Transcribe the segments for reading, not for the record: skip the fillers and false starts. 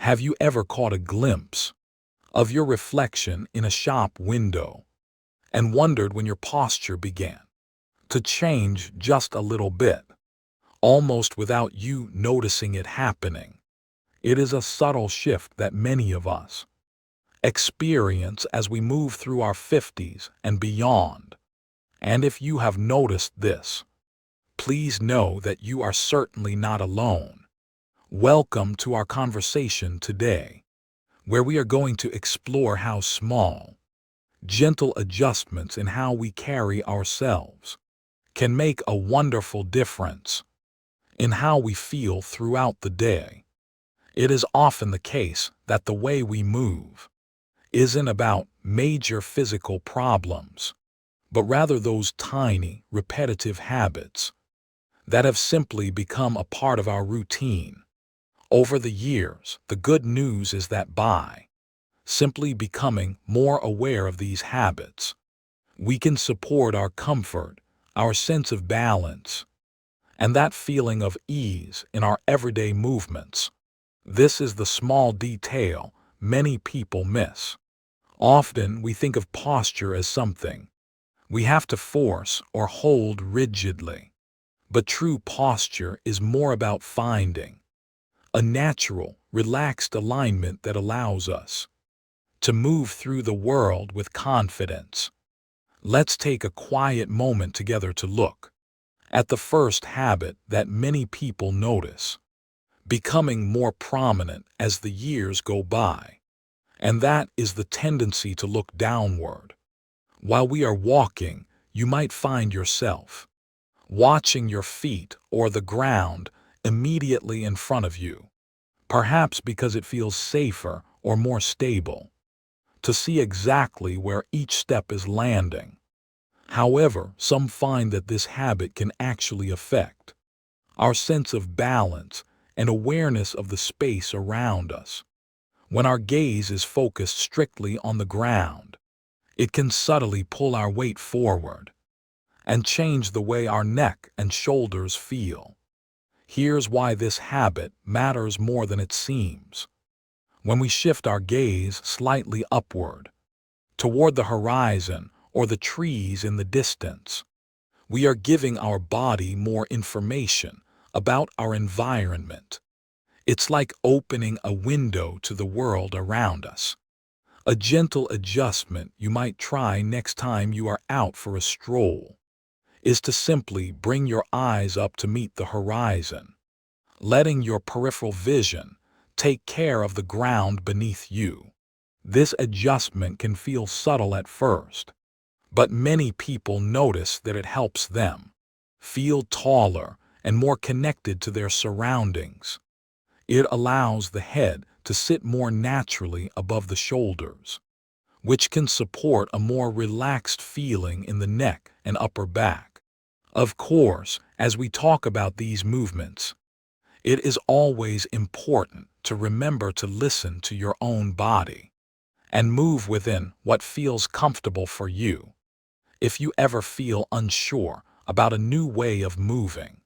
Have you ever caught a glimpse of your reflection in a shop window and wondered when your posture began to change just a little bit, almost without you noticing it happening? It is a subtle shift that many of us experience as we move through our 50s and beyond. And if you have noticed this, please know that you are certainly not alone. Welcome to our conversation today, where we are going to explore how small, gentle adjustments in how we carry ourselves can make a wonderful difference in how we feel throughout the day. It is often the case that the way we move isn't about major physical problems, but rather those tiny, repetitive habits that have simply become a part of our routine. Over the years, the good news is that by simply becoming more aware of these habits, we can support our comfort, our sense of balance, and that feeling of ease in our everyday movements. This is the small detail many people miss. Often we think of posture as something we have to force or hold rigidly. But true posture is more about finding a natural, relaxed alignment that allows us to move through the world with confidence. Let's take a quiet moment together to look at the first habit that many people notice becoming more prominent as the years go by. And that is the tendency to look downward. While we are walking, you might find yourself watching your feet or the ground immediately in front of you, perhaps because it feels safer or more stable to see exactly where each step is landing. However, some find that this habit can actually affect our sense of balance and awareness of the space around us. When our gaze is focused strictly on the ground, it can subtly pull our weight forward and change the way our neck and shoulders feel. Here's why this habit matters more than it seems. When we shift our gaze slightly upward, toward the horizon or the trees in the distance, we are giving our body more information about our environment. It's like opening a window to the world around us. A gentle adjustment you might try next time you are out for a stroll is to simply bring your eyes up to meet the horizon, letting your peripheral vision take care of the ground beneath you. This adjustment can feel subtle at first, but many people notice that it helps them feel taller and more connected to their surroundings. It allows the head to sit more naturally above the shoulders, which can support a more relaxed feeling in the neck and upper back. Of course, as we talk about these movements, it is always important to remember to listen to your own body and move within what feels comfortable for you. If you ever feel unsure about a new way of moving,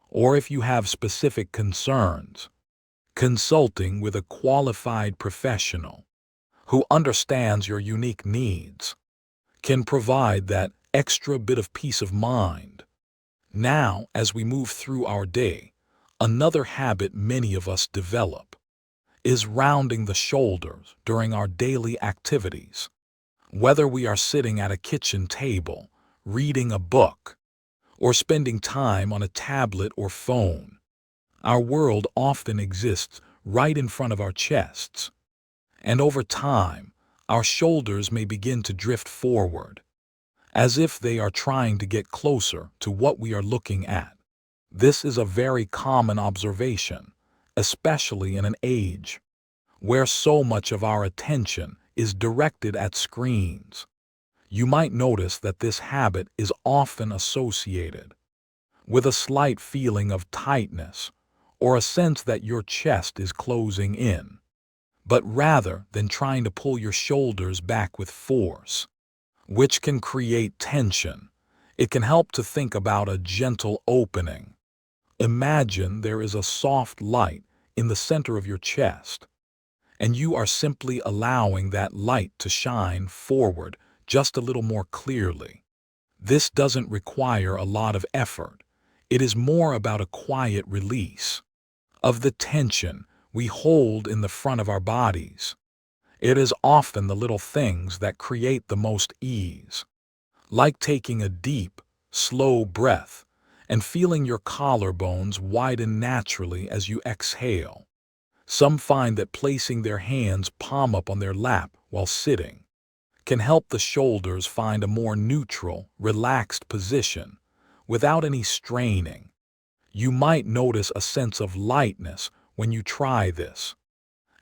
or if you have specific concerns, consulting with a qualified professional who understands your unique needs can provide that extra bit of peace of mind. Now, as we move through our day, another habit many of us develop is rounding the shoulders during our daily activities. Whether we are sitting at a kitchen table, reading a book, or spending time on a tablet or phone, our world often exists right in front of our chests. And over time, our shoulders may begin to drift forward, as if they are trying to get closer to what we are looking at. This is a very common observation, especially in an age where so much of our attention is directed at screens. You might notice that this habit is often associated with a slight feeling of tightness or a sense that your chest is closing in. But rather than trying to pull your shoulders back with force, which can create tension, it can help to think about a gentle opening. Imagine there is a soft light in the center of your chest, and you are simply allowing that light to shine forward just a little more clearly. This doesn't require a lot of effort. It is more about a quiet release of the tension we hold in the front of our bodies. It is often the little things that create the most ease, like taking a deep, slow breath and feeling your collarbones widen naturally as you exhale. Some find that placing their hands palm up on their lap while sitting can help the shoulders find a more neutral, relaxed position without any straining. You might notice a sense of lightness when you try this,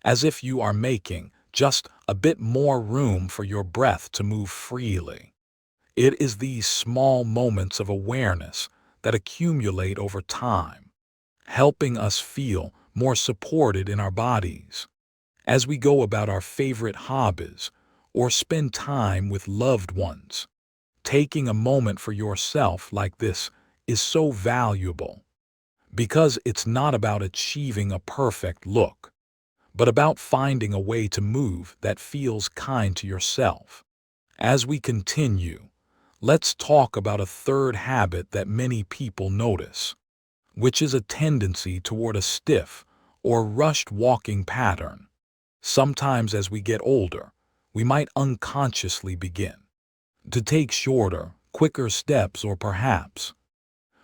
as if you are making just a bit more room for your breath to move freely. It is these small moments of awareness that accumulate over time, helping us feel more supported in our bodies. As we go about our favorite hobbies or spend time with loved ones, taking a moment for yourself like this is so valuable because it's not about achieving a perfect look, but about finding a way to move that feels kind to yourself. As we continue, let's talk about a third habit that many people notice, which is a tendency toward a stiff or rushed walking pattern. Sometimes as we get older, we might unconsciously begin to take shorter, quicker steps, or perhaps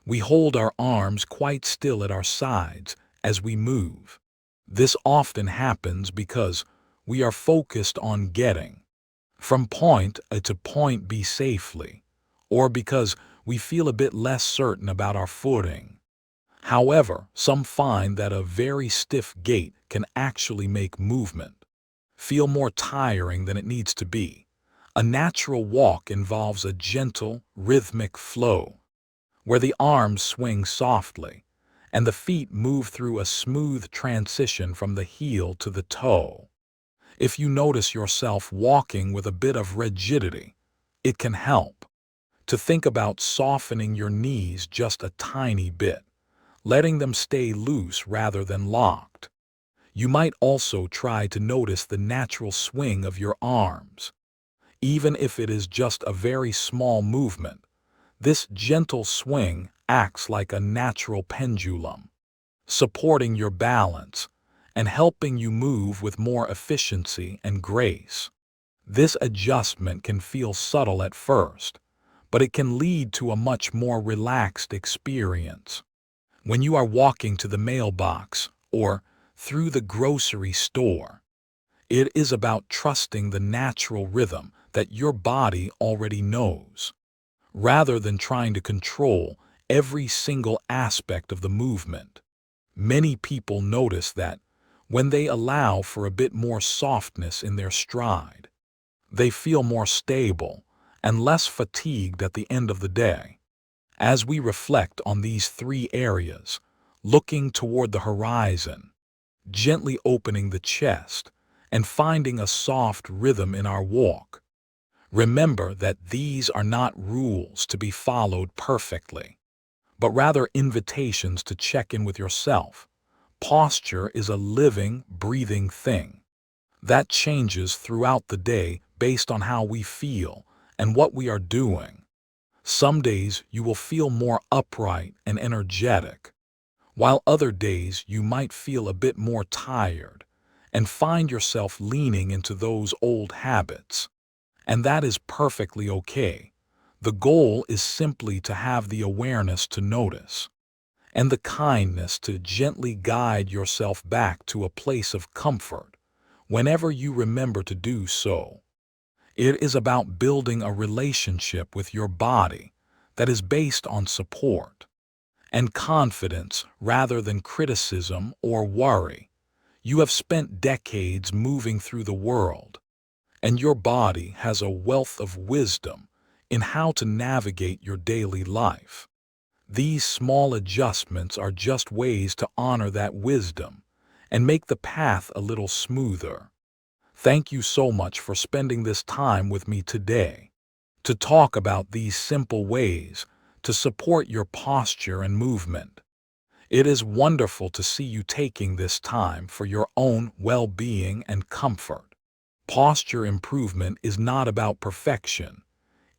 we hold our arms quite still at our sides as we move. This often happens because we are focused on getting from point A to point B safely, or because we feel a bit less certain about our footing. However, some find that a very stiff gait can actually make movement feel more tiring than it needs to be. A natural walk involves a gentle, rhythmic flow, where the arms swing softly and the feet move through a smooth transition from the heel to the toe. If you notice yourself walking with a bit of rigidity, it can help to think about softening your knees just a tiny bit, letting them stay loose rather than locked. You might also try to notice the natural swing of your arms. Even if it is just a very small movement, this gentle swing acts like a natural pendulum, supporting your balance and helping you move with more efficiency and grace. This adjustment can feel subtle at first, but it can lead to a much more relaxed experience. When you are walking to the mailbox or through the grocery store, it is about trusting the natural rhythm that your body already knows, rather than trying to control every single aspect of the movement. Many people notice that when they allow for a bit more softness in their stride, they feel more stable and less fatigued at the end of the day. As we reflect on these three areas, looking toward the horizon, gently opening the chest, and finding a soft rhythm in our walk, remember that these are not rules to be followed perfectly, but rather invitations to check in with yourself. Posture is a living, breathing thing that changes throughout the day based on how we feel and what we are doing. Some days you will feel more upright and energetic, while other days you might feel a bit more tired and find yourself leaning into those old habits. And that is perfectly okay. The goal is simply to have the awareness to notice and the kindness to gently guide yourself back to a place of comfort whenever you remember to do so. It is about building a relationship with your body that is based on support and confidence rather than criticism or worry. You have spent decades moving through the world, and your body has a wealth of wisdom in how to navigate your daily life. These small adjustments are just ways to honor that wisdom and make the path a little smoother. Thank you so much for spending this time with me today to talk about these simple ways to support your posture and movement. It is wonderful to see you taking this time for your own well-being and comfort. Posture improvement is not about perfection.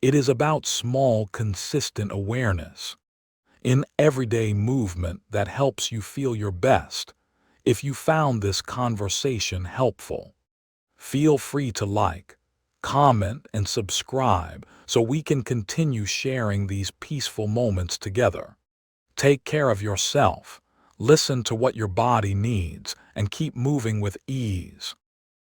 It is about small, consistent awareness in everyday movement that helps you feel your best. If you found this conversation helpful, feel free to like, comment, and subscribe so we can continue sharing these peaceful moments together. Take care of yourself, listen to what your body needs, and keep moving with ease.